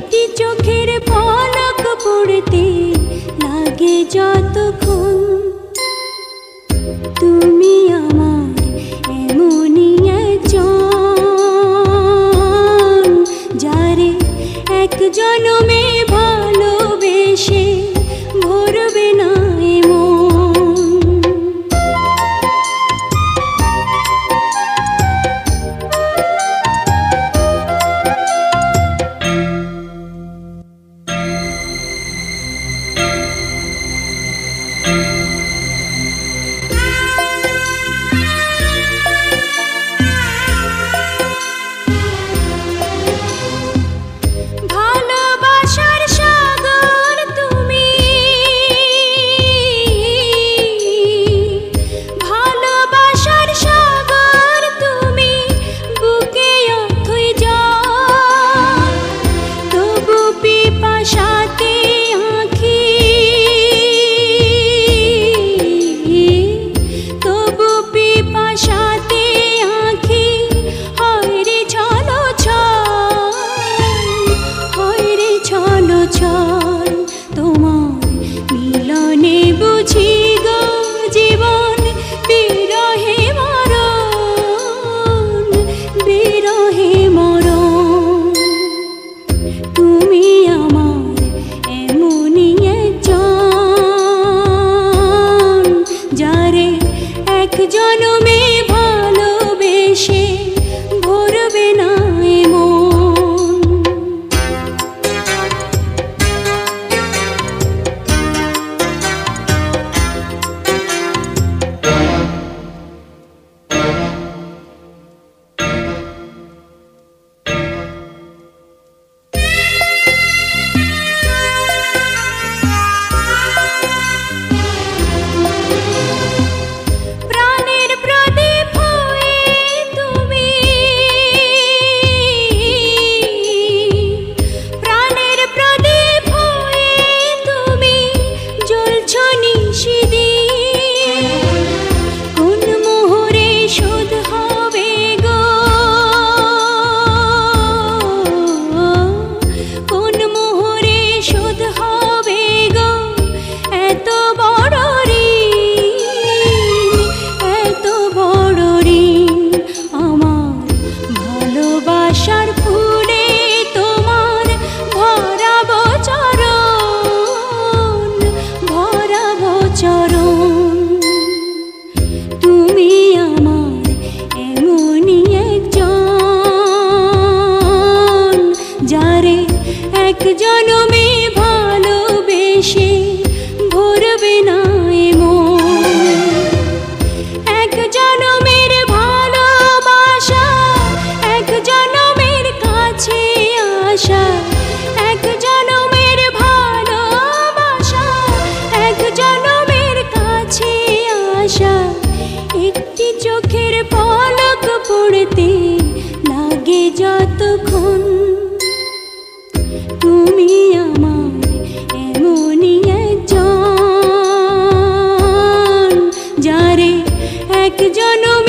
একটি চোখের পলক পড়তে লাগে যতক্ষণ, তুমি আমার এমনই একজন, যারে এক জনমে ভালোবেসে ভরবে না এক জনমে ভালোবেসে ভরবে না মন, এক জনমের ভালোবাসা, এক জনমের কাছে আসা, এক জনমের ভালোবাসা, এক জনমের কাছে আসা। একটি চোখের পলক পড়তে লাগে যতক্ষণ, তুমি আমার এমনই একজন, যারে এক জনম